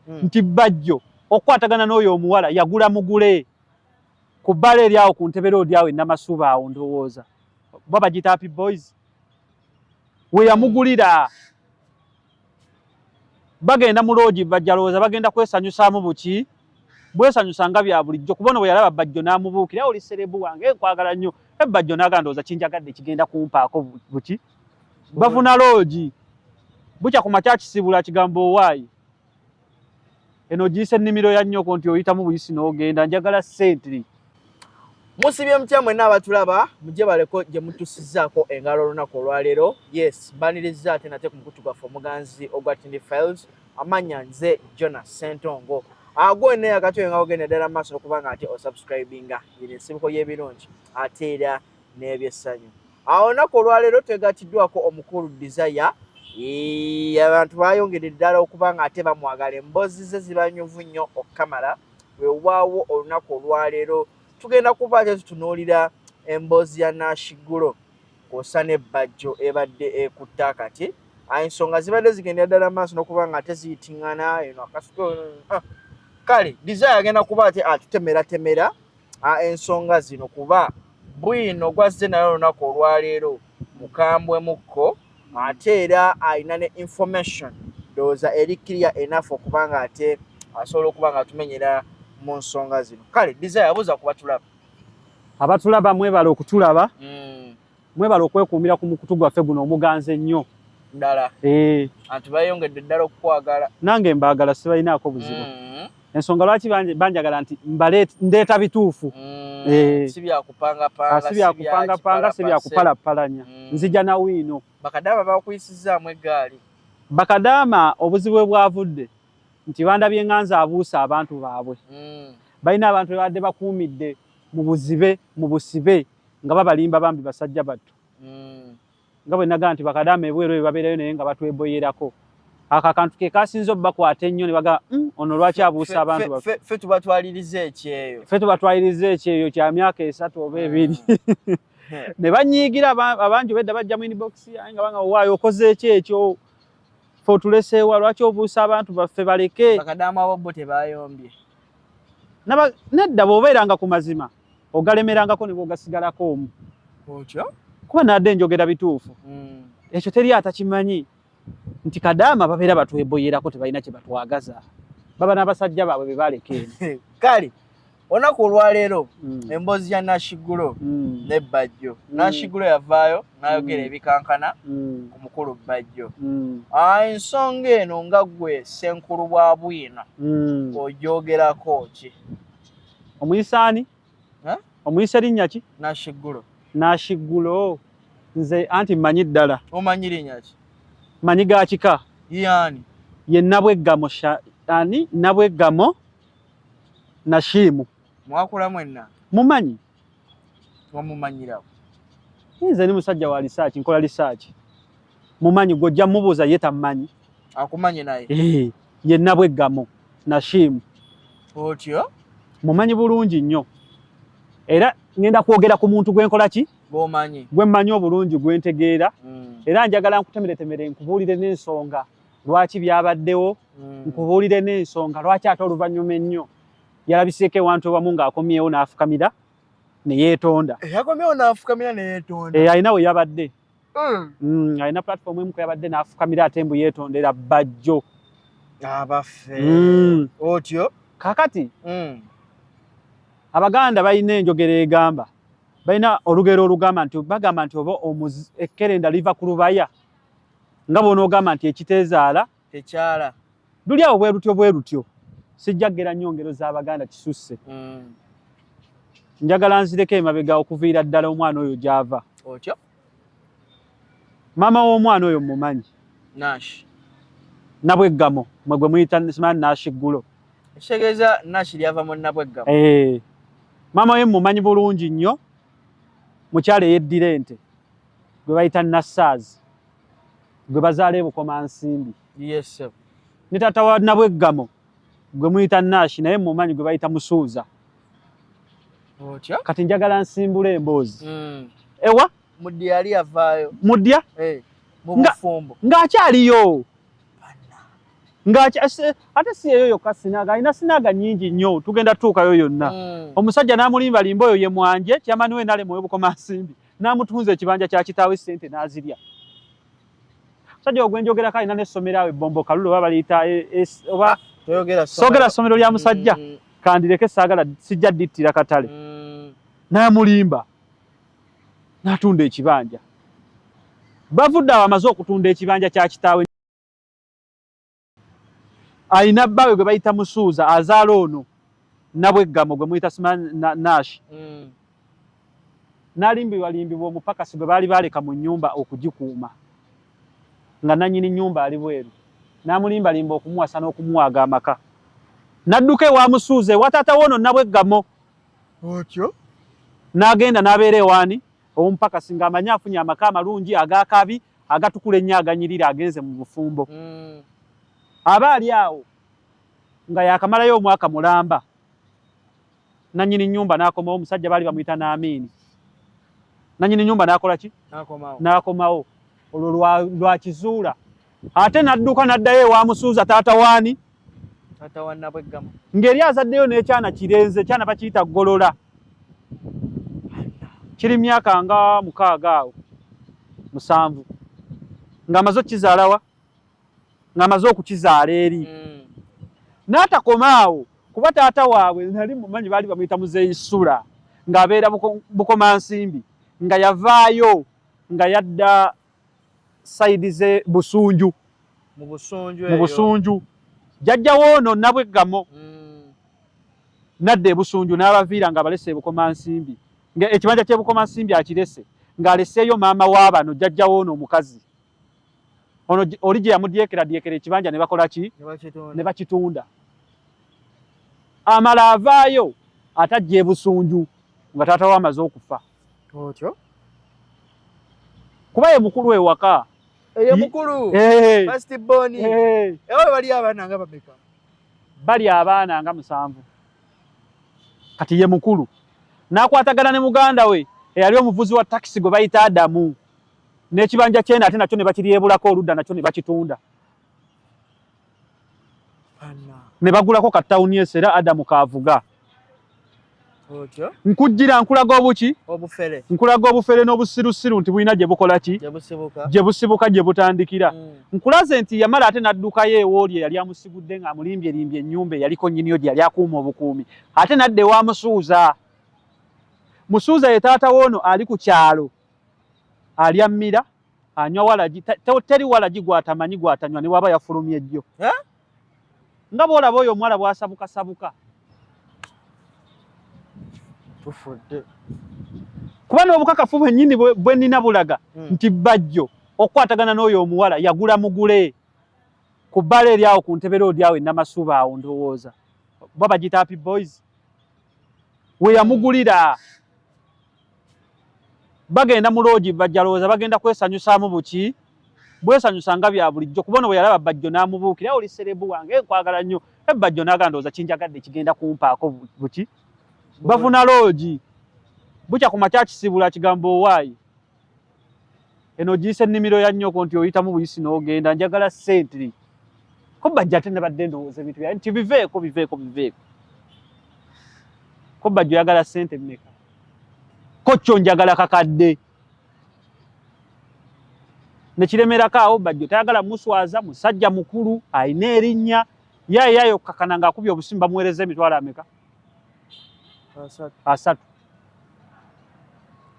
nti Bajjo okwatagana n'oyo omuwala yagula mugule ku bbala eri awo ku Ntebe Road awo Namasuba awo ndowooza baba gita Happy Boys we yamugulira bagenda mu loogi bajjalooza bagenda kwesanyusaamu buki bwesanyusanga bya bulijjo kubona bwe yalaba Bajjo n'amubuukira oli serebu wange nkwagala nnyo Bajjo n'agandooza kinjagadde kigenda kumpaako buki bafuna loogi bucha ku makya kisibula kigambo owaayi eno giyise ennimiro ya nnyoko nti oyitamu buyisi n'ogenda njagala sentry musibye mutya mwenna abatulaba mujje baleko gye mutusizaako engalo olunaku olwaleero yes mbaniriza ate nate ku mukutu gwaffe omuganzi ogwa Tindi Files amanya nze Jonas Sentongo agwene akatoyo nga ogenda ddala maaso okuba nga ate osubscribinga yiri ensibuko y'ebirungi ate era n'ebyessanyu awo olunaku olwaleero twegatiddwako omukulu Desire abantu bayongedde ddala okuba nga ate bamwagala emboozi ze zibanyuvu nnyo okukamala weewaawo olunaku olwaleero tugenda kuba ate tutunuulira emboozi ya Nashigulo kw'ossa ne Bajjo ebadde ekutte akati ensonga zibadde zigenda ddala maaso n'okuba nga ate ziyitiŋŋana eno akasuko kale Desire agenda kuba ate atutemeratemera ensonga zino kuba bwino gwazze naye olunaku olwaleero mukambwe mukko ate era alina ne information ndowooza eri clear enough okuba nga ate asobola okuba nga atumenyera mu nsonga zino kale Desire abuuza ku batulaba abatulaba mwebala okutulaba mwebala okwekuumira ku mukutu gwaffe guno omuganze nnyo ddala anti bayongedde ddala okukwagala nange mbaagala sibalinaako buzibu ensonga lwaki banjagala nti ndeeta bituufu si byakupangapanga si byakupalapalanya nzija na wiino bakadaama bakuyisizaamu eggaali bakadaama obuzibu bwe bwavudde nti bandabye nganza abuusa abantu baabwe balina abantu bebadde bakuumidde mu buzibe mu busibe nga babalimba bambi basajja battu nga bwe nagaa nti bakadaama ebweru babeerayo naye nga batweboyerako aka kantu ke kasinza obbakwata ennyo ne baga ono lwaki abuusa abantu baffe ffe tubatwaliriza ekyeyo kya myaka 3 oba 2 ne banyiigira abangi bedda bajja mu inbox nga banga waayo okoze ekyo ffe otuleseewa lwaki obuusa abantu baffe baleke bakadaama abo tebayombye nedda bw'obeeranga ku mazima ogalemerangako ne bw'ogasigalako omu otyo kuba nadde njogera bituufu ekyo teri atakimanyi nti kadaama babeera batweboyerako tebalina kye batwagaza baba n'abasajja baabwe be baleka eno kale olunaku olwaleero emboozi ya Nashigulo ne Bajjo Nashigulo yavaayo n'ayogera ebikankana ku mukulu Bajjo ensonga eno nga ggwe Ssenkulu bwa Bwino ogyogerako ki omuyisaani omuyisa linnya ki Nashigulo nze anti mmanyi ddala omanyi linnya ki manyi ga kika yani ye Nabweggamo Nabweggamo Nashimu mwakula mwenna mumanyi wamumanyirawo nze ni musajja wa research nkola research mumanyi gojja mubuuza ye tamanyi akumanyi naye ye Nabweggamo Nashimu otyo mumanyi bulungi nnyo era ngenda kwogera ku muntu gwenkola ki gwomanyi gwe mmanyi obulungi gwentegeera era njagala nkutemeretemere nkubuulire n'ensonga lwaki byabaddewo nkubuulire n'ensonga lwaki ate oluvannyuma ennyo yalabiseeko ewantu ewamu ng'akomyewo n'afukamira ne yeetonda yakomyewo n'afukamira ne yeetonda alina we yabadde alina platform emu kwe yabadde n'afukamira ate mbu yeetondera Bajjo abaffe otyo kakati Abaganda balina enjogera egamba balina olugero olugamba nti bagamba nti oba ekkerenda liva ku lubaya nga bw'onoogamba nti ekiteezaala tekyala luli awo bwe lutyo sijja ggera nnyo ngero z'Abaganda kisusse njagala nzireko emabega okuviira ddala omwana oyo gy'ava otyo maama w'omwana oyo mumanyi Nabweggamo mwe gwe muyita Nashigulo ekitegeeza Nash lyava mu Nabweggamo maama we mumanyi bulungi nnyo mukyala eyeddira ente gwe bayita Nassaazi gwe bazaala Bukomansimbi ne taata wa Nabweggamo gwe muyita Nash naye mumanyi gwe bayita Musuuza kati njagala nsimbula emboozi ewa Mudya yali yavaayo Mudya mu bufumbo ng'akyaliyo Ngachi ate si eyo yokka Sinaga alina Sinaga nyingi nnyo tugenda tuukayo yonna. Omusajja n'amulimba limba oyo ye Mwanje kyamani we nale mu Bukomansimbi n'amutunza ekibanja kya kitaawe ssente n'azirya. Omusajja ogwenjogerako alina n'essomero awo Ebbombo Kalulu oba baliyita oba sogera ssomero lya musajja kandireke saagala sijja dittira katale. N'amulimba n'atunda ekibanja. Bavudde awo amaze okutunda ekibanja kya kitaawe. Ayina bbawe gwe bayita Musuuza azaala ono Nabweggamo gwe muyita Nash. N'alimbibwa omupakasi gwe baali baleka mu nnyumba okugikuuma nga nannyini nnyumba ali bweru. N'amulimbalimba okumuwasa n'okumuwaga amaka. N'adduka ewa Musuuza ewa taata w'ono Nabweggamo. Otyo? N'agenda n'abeera ewaani omupakasi ng'amanyi afunye amaka amalungi agakabi agatukula ennyo aganyirira agenze mu bufumbo. Aba ali awo nga yakamalayo omwaka mulamba. Nannyini nnyumba n'akomawo omusajja baali bamuyita Naamini. Nannyini nnyumba n'akola ki? N'akomawo. Olwo lwa kizuula. Ate n'adduka n'addayo ewa Musuuza taata waani? Taata wa Nabweggamo. Ng'eri azaddeyo n'ekyana kirenze, ekyana bakiyita Golola. Kiri myaka nga 6 awo 7. Ng'amaze okukizaalawa? Ng'amaze okukizaala eri. N'atakomaawo kuba taata waabwe nali mumanyi baali bamuyita Muzeeyi Sula ng'abeera Bukomansimbi nga yavaayo nga yadda sayidi ze Busunju. Mu Busunju. Jjajja w'ono Nabweggamo. Nadda e Busunju n'abaviira ng'abalese e Bukomansimbi. Ekibanja ky'e Bukomansimbi akirese ng'aleseeyo maama w'abano jjajja w'ono omukazi. Ono oli gye yamudyekera ekibanja ne bakola ki? Ne bakitunda. Amala avaayo atajja e Busunju nga taata we amaze okufa. Otyo? Kuba ye mukulu ewaka. Ye mukulu? First born. Ewe bali abaana nga bameka? Bali abaana nga 7. Kati ye mukulu. N'akwatagana ne muganda we eyali omuvuzi wa taxi gwe bayita Adamu. N'ekibanja kyene ate nakyo ne bakiryebulako oludda nakyo ne bakitunda. Ne bagulako ka ttawuni esera Adamu kaavuga. Otyo? Nkujjira nkulaga obuki? Obufere. Nkulaga obufere n'obusirusiru nti bulina gye bukola ki? Gye busibuka gye butandikira. Nkulaze nti yamala ate n'addukayo ewooli yali amusigudde ng'amulimbye ennyumba eyaliko nnyiniyo gye yali akuuma obukuumi. Ate n'adda ewa Musuuza. Musuuza ye taata w'ono ali ku kyalo. Alya mmira, anywa walagi, teri walagi gwatamanyi gwatanywa ne waba yafulumye ejjo. Nga bw'olaba oyo omuwala bw'asabukasabuka. Tufudde. Kuba n'obukakafu bwennyini bwe nnina bulaga nti Bajjo okukwatagana n'oyo omuwala yagula mugule ku bbala eri awo ku Ntebe Road awo e Namasuba awo ndowooza. Bo bagiyita Happy Boys. We yamugulira. Bagenda mu loogi bajjalooza bagenda kwesanyusaamu buki? Bwesanyusa nga bya bulijjo kubona bwe yalaba Bajjo n'amubuukira oli serebu wange nkwagala nnyo. Bajjo n'agandooza kinjagadde kigenda kumpaako buki? Bafuna loogi. Bukya ku makya kisibula kigambo owaayi. Eno giyise ennimiro ya nnyoko nti oyitamu buyisi n'ogenda njagala ssente. Ko Bajjo ate ne badde ndowooza ebintu bya nti biveeko. Ko Bajjo yagala ssente mmeka? Ko kyo njagala kakadde. Ne kiremerako awo Bajjo tayagala muswaza musajja mukulu ayina erinnya yayo kakana ng'akubye obusimba muweereza emitwalo ameka? 3.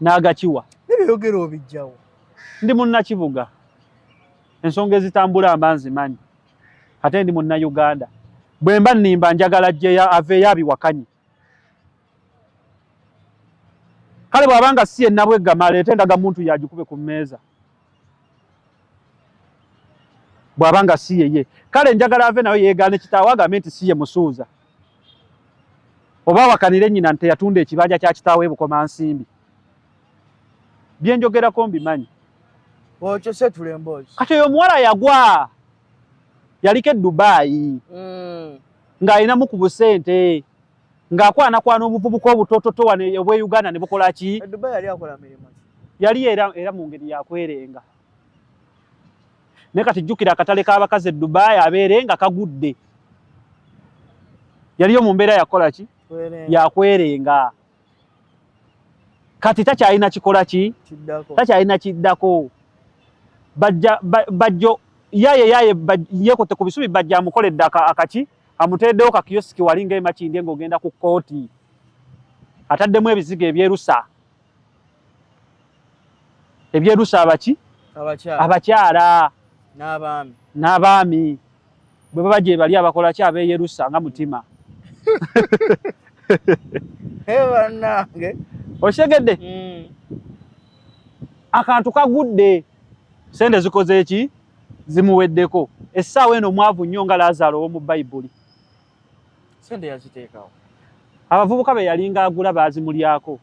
N'agakiwa. N'ebyogero obijjawo. Ndi munnakibuga. Ensonga ezitambula amanzimanyi. Ate ndi munnayuganda. Bwe mba nnimba njagala ajjeyo aveeyo abiwakanye. Kale bw'abanga si ye Nabweggamo aleete endagamuntu yagikube ku mmeeza. Bw'abanga si ye. Kale njagala ave nayo yeegaane kitaawe agambe nti si ye Musuuza. Oba wakanire nnyina nti yatunda ekibanja kya kitaawe Bukomansimbi. Bye njogerako mbimanyi. Otyo se tulemboozi. Kati oyo omuwala yagwa. Yaliko e Dubai. Ng'alinamu ku busente. Ng'akwanakwana obuvubuka obutototo wano obwe Uganda ne bukola ki? Dubai yali akola mirimu. Yali era mu ngeri yakwerenga. ne kati jjukira akatale k'abakazi e Dubai abeere nga kagudde. Yaliyo mu mbeera yakola ki? Yakwerenga. Kati takyalina kikola ki? Takyalina kiddako. Bajjo yaye yekotte ku bisubi bajja amukoledde akaki amuteddewo ka kioski wali ng'emakindi ng'ogenda ku kkooti. Ataddemu ebizigo ebyerusa. Ebyerusa abaki? Abakyala. N'abaami. Bwe baba gye bali abakola ki abeeyerusa nga mutima. Bannange. Oshegedde? Akantu kagudde. Sente zikoze eki? Zimuweddeko. Essaawa eno mwavu nnyo nga Lazaro ow'omu Bayibuli. Sente yaziteekawo. Abavubuka be yalinga agula baazimulyako.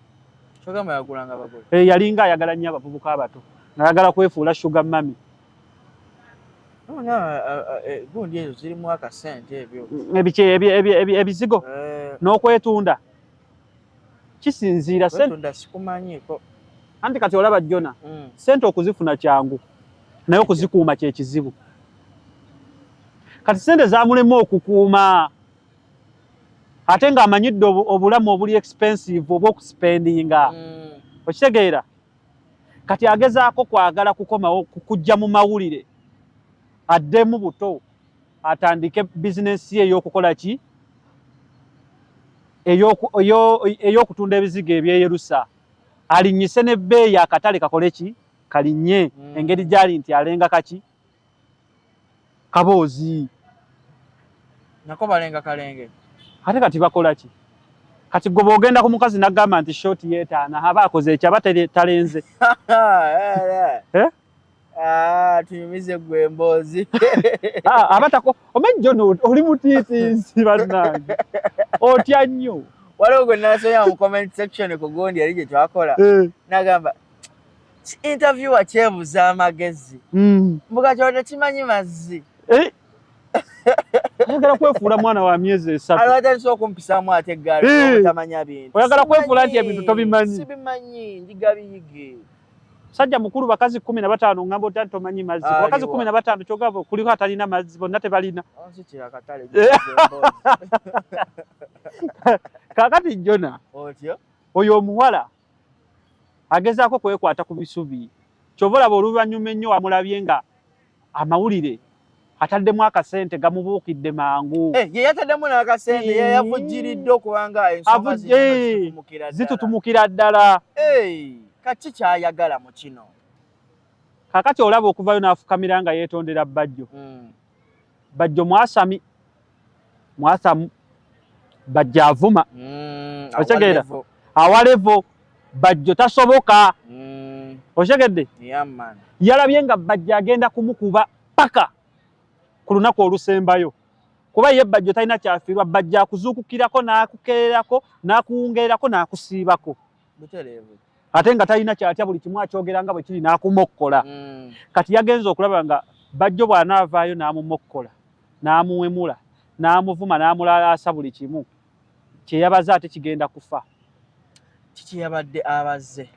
Kyogamba yagulanga abagole. Yalinga ayagala nnyo abavubuka abato. Ayagala kwefuula sugar mami. Gundi ezo zirimu akasente ebyo. Ebizigo n'okwetunda. Kisinziira kwetunda sikumanyiiko. Anti kati olaba Jona. Sente okuzifuna kyangu. Naye okuzikuuma kye kizibu. Kati sente zaamulema okukuuma. Ate ng'amanyidde obulamu obuli expensive obw'okuspendinga. Okitegeera? Kati agezaako kwagala kukomawo kujja mu mawulire. Addemu buto. Atandike bizinesi ye ey'okukola ki? Ey'okutunda ebizigo ebyeyerusa. Alinnyise n'ebbeeyi akatale kakole ki? Kalinnye. Engeri gyali nti alenga kaki? Kaboozi. Nako balenga kalenge. Ate kati bakola ki? Kati gwe bw'ogenda ku mukazi n'agamba nti shoti yeetaana aba akoze eki aba talenze. Tuyumize gwe emboozi. Abatako omanyi Jono oli mutiitiizi bannange. Otya nnyo. Waliwo gwe nasomera mu comment section ku Gundi yali gye twakola. N'agamba interviewer kyebuza amagezi. Mbuga kyona kimanyi mazzi. Oyagala kwefuula mwana wa myezi 3. Alwatandise okumpisaamu ate eggaali obutamanya bintu. Oyagala kwefuula nti ebintu tobimanyi. Sibimanyi, njiga biyige. Sajja mukulu bakazi 15 ngamba otali tomanyi mazzi. Bakazi 15 kyogava kuliko atalina mazzi bonna tebalina. Onsikira akatale. Kakati Jona. Otyo. Oyo omuwala agezaako kwekwata ku bisubi. Kyova olaba oluvannyuma ennyo wamulabye nga amawulire ataddemu akasente gamubuukidde mangu. Ye yataddemu n'akasente ye yavujjiridde okubanga ensonga zitutumukira ddala. Kati kyayagala mu kino. Kakati olaba okuvayo n'afukamira nga yeetondera Bajjo. Bajjo mwasamu Bajjo avuma. Otegeera? Awalevo Bajjo tasoboka. Otegedde? Yalabye nga Bajjo agenda kumukuba paka ku lunaku olusembayo. Kuba ye Bajjo talina kyafiirwa. Bajjo akuzuukukirako n'akukeererako n'akuwungeerako n'akusiibako. Butereevu. Ate nga talina kyatya buli kimu akyogera nga bwe kiri n'akumokkola. Kati yagenza okulaba nga Bajjo bw'anaavaayo n'amumokkola n'amuwemula n'amuvuma n'amulalaasa buli kimu kyeyabaza ate kigenda kufa. Kiki yabadde abaze?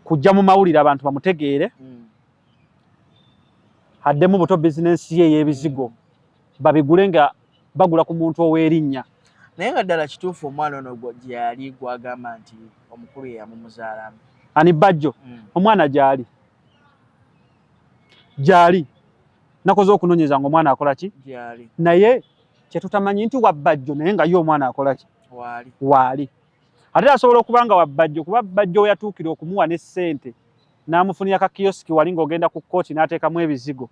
Kujja mu mawulire abantu bamutegeere. Addemu buto bizinensi ye y'ebizigo babigule nga bagula ku muntu ow'erinnya. Naye nga ddala kituufu omwana ono gye yali gwagamba nti omukulu ye yamumuzaalamu. Ani Bajjo? Omwana gyali. Gyali. Nakoze okunoonyeza nga omwana akola ki? Gyali. Naye kye tutamanyi nti wa Bajjo naye nga ye omwana akola ki? Waali. Ate asobola okuba nga wa Bajjo kuba Bajjo we yatuukira okumuwa ne ssente n'amufunira ka kioski wali ng'ogenda ku kkooti n'ateekamu ebizigo.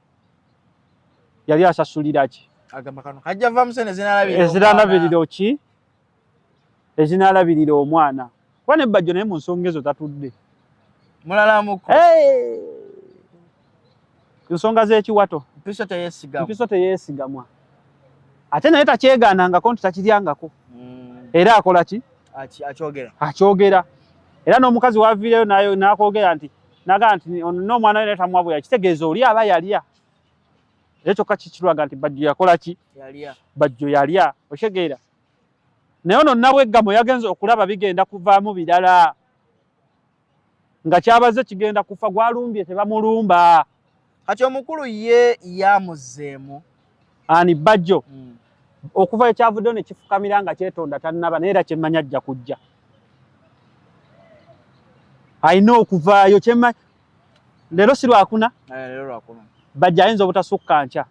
Yali asasulira ki? Agamba kano hajja vaamu sente zinaalabirira ezinaalabirira ki? Ezinaalabirira omwana. Kuba ne Bajjo naye mu nsonga ezo tatudde. Mulalamuko. Ensonga z'ekiwato. Mpiso teyeesigamwa. Ate naye takyegaanangako nti takiryangako. Era akola ki? Akyogera. Era n'omukazi w'aviireyo nayo n'akoogera nti naga nti n'omwana we naye tamuwabula kitegeeza oli aba yalya. Era kyokka kikirwaga nti Bajjo yakola ki? Bajjo yalya. Otegeera? Naye ono Nabweggamo yagenze okulaba bigenda kuvaamu birala. Nga kyabaze kigenda kufa gwalumbye tebamulumba. kati omukulu ye yamuzeemu ani Bajjo okuva ekyavuddeyo ne kifukamira nga kyetonda tannaba naye era kyemmanya ajja kujja ayina okuvaayo kyemmanya leero si lwakuna Bajjo ayinza obutasukka nkya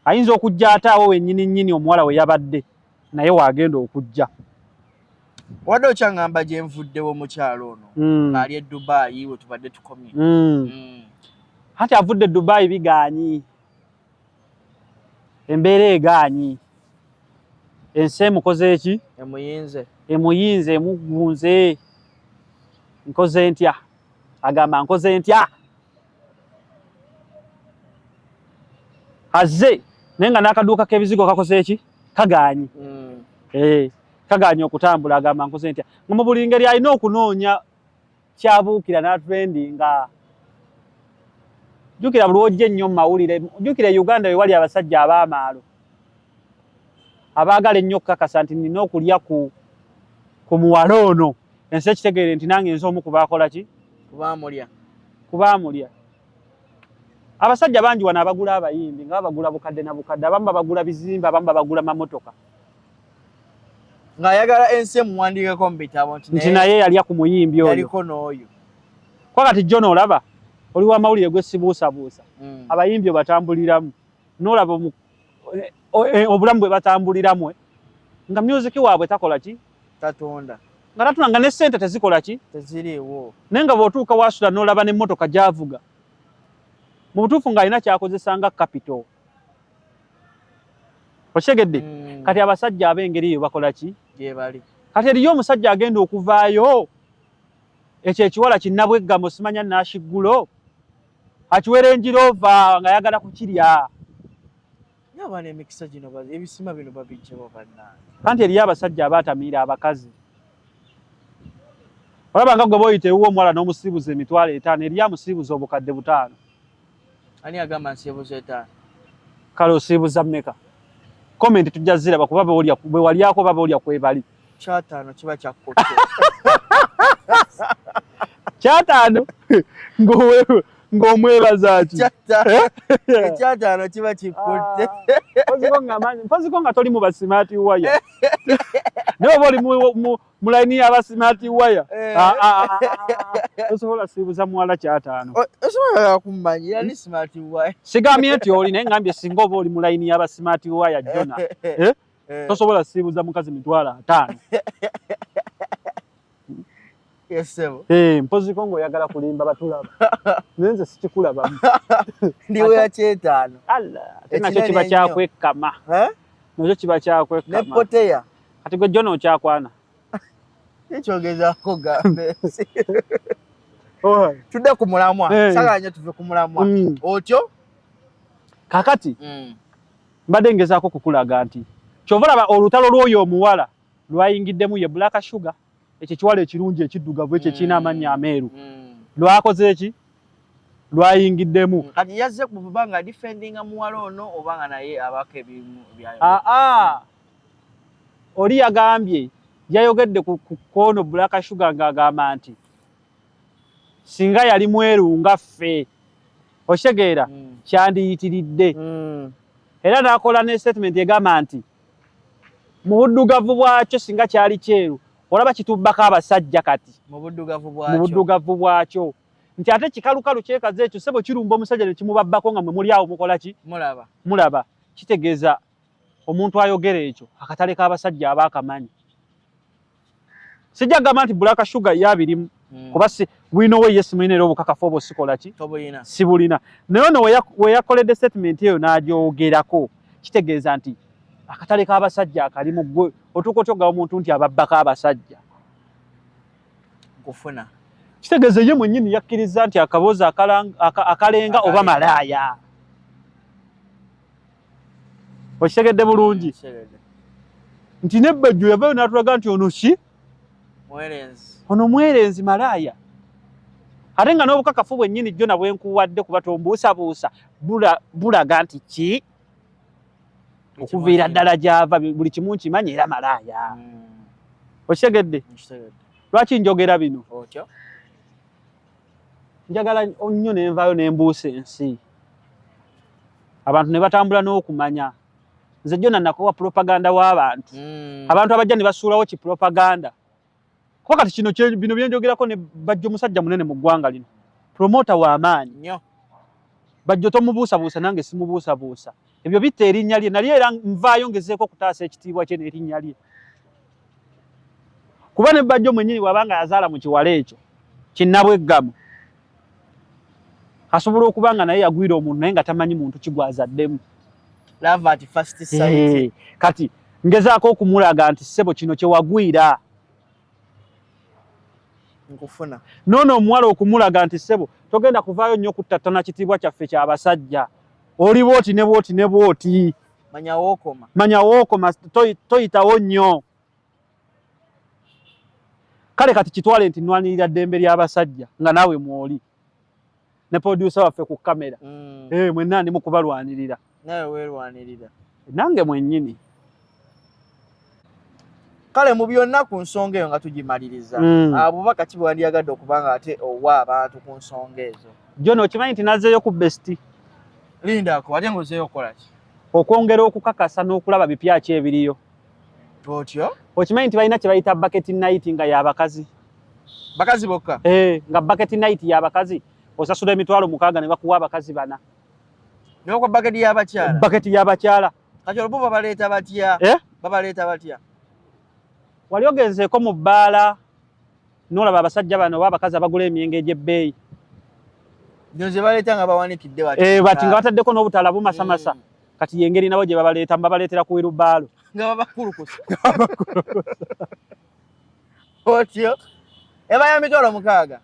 ayinza okujja ate awo wennyini nnyini omuwala we yabadde naye waagenda okujja wadde okyangamba gye nvuddewo mukyalo ono ng'ali e Dubai we tubadde tukomye anti avudde e Dubai bigaanyi embeera egaanyi ensi emukoze eki emuyinze emugunze nkoze ntya agamba nkoze ntya azze naye nga n'akaduuka k'ebizigo kakoze eki kagaanyi kagaanyi okutambula agamba nkoze ntya nga mu buli ngeri alina okunoonya kyabuukira n'atrendi nga jjukira buli ojja ennyo mu mawulire jjukira Uganda we wali abasajja ab'amaalo abaagala ennyo okukakasa nti nina okulya ku muwala ono ensi ekitegeere nti nange ensi omu kubaakola ki kubaamulya abasajja bangi wano abagula abayimbi nga babagula bukadde na bukadde abamu babagula bizimba abamu babagula mamotoka ng'ayagala ensi emuwandiikeko mu bitabo nti naye yalya ku muyimbi oyo yaliko n'oyo kwa kati jjo n'olaba oli w'amawulire gwe sibuusabuusa abayimbi batambuliramu n'olaba obulamu bwe batambuliramu nga music waabwe takola ki tatonda nga tatuna nga ne ssente tezikola ki teziriiwo naye nga bw'otuuka wasula n'olaba n'emmotoka gy'avuga mu butuufu ng'alina kyakozesa nga capital okyegedde kati abasajja ab'engeri eyo bakola ki gyebali kati eriyo omusajja agenda okuvaayo ekyo ekiwala kinnabweggamo simanya naashiggulo akiwera enjirova nga ayagala kukirya abaana emikisa gino ebisima bino babijjebo bannange kanti eriyo abasajja abaatamiira abakazi olaba nga gwe boyita ewuwo omuwala n'omusiibuza emitwalo 5 eriyo amusiibuza obukadde 5 ani agamba nsiibuza 5 kale osiibuza mmeka komenti tujja ziraba kuba bwe walyako baba olya kwebali 5 kiba kyakkotte 5 ng'omwebaza ki ekyataano kiba kikkutte mpoziko nga toli mu basimaati waya naye oba oli mu layini y'abasimaati waya osobola siibuza muwala 5 osobola kummanyira ni simaati waya sigambye nti oli naye ngambye singa oba oli mu layini y'abasimaati waya jona tosobola siibuza mukazi mitwalo 5 yesebo mpoziko ng'oyagala kulimba batulaba naye nze sikikulabamu ndiwe ya 5 ate nakyo kiba kyakwekama nakyo kiba kyakwekama nepoteya kati gwe jona okyakwana ekyogezaako gambe tudde ku mulamwa saganya tuve ku mulamwa otyo kakati mbadde ngezaako kukulaga nti kyova olaba olutalo lw'oyo omuwala lwayingiddemu ye Black Sugar ekyo ekiwala ekirungi ekiddugavu ekyo ekirina amannya ameeru lwakoze eki lwayingiddemu kati yazze kuba nga defendinga muwala ono oba nga naye abako ebimu byayo oli yagambye yayogedde ku kono Black Sugar ng'agamba nti singa yali mweru nga ffe okitegeera kyandiyitiridde era n'akola ne statement egamba nti mu buddugavu bwakyo singa kyali kyeru olaba kitubbako abasajja kati mu buddugavu bwakyo nti ate kikalukalu kyekaze ekyo sebo kirumba omusajja ne kimubabbako nga mwe muli awo mukola ki mulaba kitegeeza omuntu ayogera ekyo akatale k'abasajja abaakamanyi sijja gamba nti Black Sugar yabirimu kuba winowe yes mwine era obukakafu obwo sikola ki sibulina naye ono we yakoledde statement eyo n'agyogerako kitegeeza nti akatale k'abasajja akali mu ggwe otuuka otyogawo omuntu nti ababbako abasajja kufuna kitegeeza ye mwennyini yakkiriza nti akaboozi akalenga oba malaaya okitegedde bulungi nti nebbajjo yavayo n'atulaga nti ono ki ono mwerenzi malaaya ate nga n'obukakafu bwennyini jjo nabwe nkuwadde kuba tombuusabuusa bulaga nti ki okuviira ddala gy'ava buli kimu nkimanyi era malaaya okitegedde lwaki njogera bino njagala nnyo ne nvaayo ne mbuusa ensi abantu ne batambula n'okumanya nze jjona nakowa propaganda w'abantu abantu abajja ne basuulawo ki propaganda kuba kati kino bino byenjogerako ne Bajjo musajja munene mu ggwanga lino promota w'amaanyi nnyo Bajjo tomubuusabuusa nange simubuusabuusa ebyo bitta erinnya lye nali era nvaayo ngezeeko okutaasa ekitiibwa kye n'erinnya lye kuba ne Bajjo mwennyini bw'abanga yazaala mu kiwala ekyo kinnabweggamu asobola okuba nga naye yagwira omuntu naye nga tamanyi muntu kigwazaddemu love at first sight kati ngezaako okumulaga nti ssebo kino kye wagwira nkufuna nono omuwala okumulaga nti ssebo togenda kuvaayo nnyo kuttattana kitiibwa kyaffe ky'abasajja oli bwoti ne bwoti ne bwoti manya wookoma toyitawo nnyo kale kati kitwale nti nnwanirira ddembe ly'abasajja nga naawe mwoli ne producer waffe ku kamera mwenna ndi mu kubalwanirira nawe weerwanirira nange mwennyini kale mu byonna ku nsonga eyo nga tugimaliriza abubaka ki bwandyagadde okubanga ate owa abantu ku nsonga ezo John okimanyi nti nazzeeyo ku besti lindako ate ng'ozeeyo okukola ki okwongera okukakasa n'okulaba bipya ki ebiriyo otyo okimanyi nti balina kye bayita bucket night nga y'abakazi bakazi bokka nga bucket night y'abakazi osasula emitwalo 6 ne bakuwa abakazi 4 n'okwa bucket y'abakyala kati olwo babaleeta batya wali ogenzeeko mu bbaala n'olaba abasajja bano oba abakazi abagula emyenge egy'ebbeeyi nze baleeta nga bawanikidde bati nga bataddeko n'obutala bumasamasa kati yengeri nabo gye babaleeta mbabaleetera ku wirubaalo nga babakulukusa otyo eba ya mitwalo 6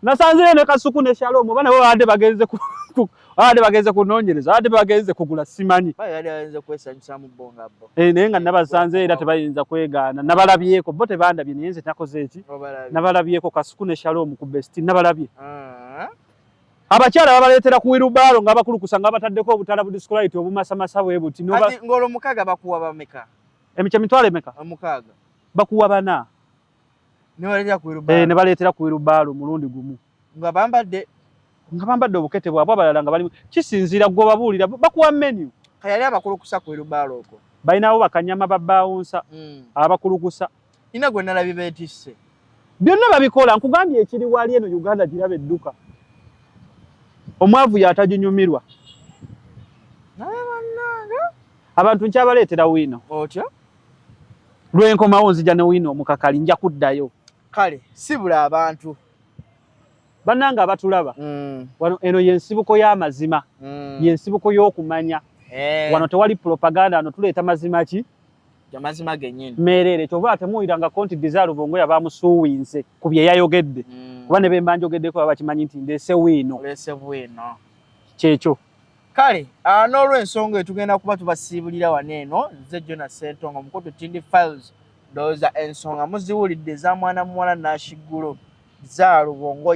nasanzire ne kasuku ne Shalom bana bo bade bagenze kunoonyereza bade bagenze kugula simanyi bagenze kwesanyusa mu bonga bo naye nga nabasanze era tebayinza kwegaana nabalabyeko bo tebandabye naye nze nakoze eki nabalabyeko kasuku ne Shalom ku besti nabalabye abakyala babaleetera ku wirubaalo nga bakulukusa nga bataddeko obutala budiskolite obumasamasa bwe buti ngolo 6 bakuwa bameka emicha mitwalo emeka 6 bakuwa 4 ne baleetera ku wirubaalo mulundi gumu nga bambadde obukete bwabwe abalala nga bali kisinziira gwe babuulira bakuwa menu kayali abakulukusa ku wirubaalo okwo balinawo bakanyama babaawunsa abakulukusa ina gwe nalabye beetisse byonna babikola nkugambye ekiri wali eno Uganda giraba edduka omwavu yataginyumirwa naye bannanga abantu nkyabaleetera wino otyo lwenkomawo nzija ne wino omukakali nja kuddayo kale sibula abantu bannanga abatulaba wano eno yensibuko y'amazima yensibuko y'okumanya wano tewali propaganda wano tuleeta mazima ki amazima gennyini merere toba temuwuliranga konti Dizaa Lubongo yabamusuuwinze ku bye yayogedde kuba ne bemba njogeddeko baba kimanyi nti ndeese bwino kyekyo kale n'olw'ensonga etugenda kuba tubasiibulira waneeno nze Jonas Ssentongo mukutu Tindi Files ndowooza ensonga muziwulidde eza mwana muwala Nashiggulo Dizaa Lubongo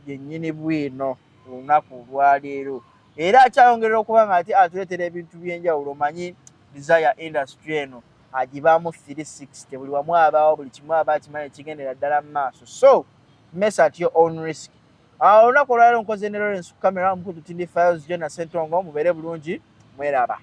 yennyini bwino olunaku olwaleero era akyayongerera okuba nga ate atuleetera ebintu by'enjawulo omanyi Dizaa industry eno agibaamu 360 buli wamu abaawo buli kimu aba kimanyi ekigendera ddala mu maaso so mess at your own risk olunaku olwaleero nkoze ne Lawrence ku kamera mukutu Tindi Files Jonas Ssentongo mubeere bulungi mweraba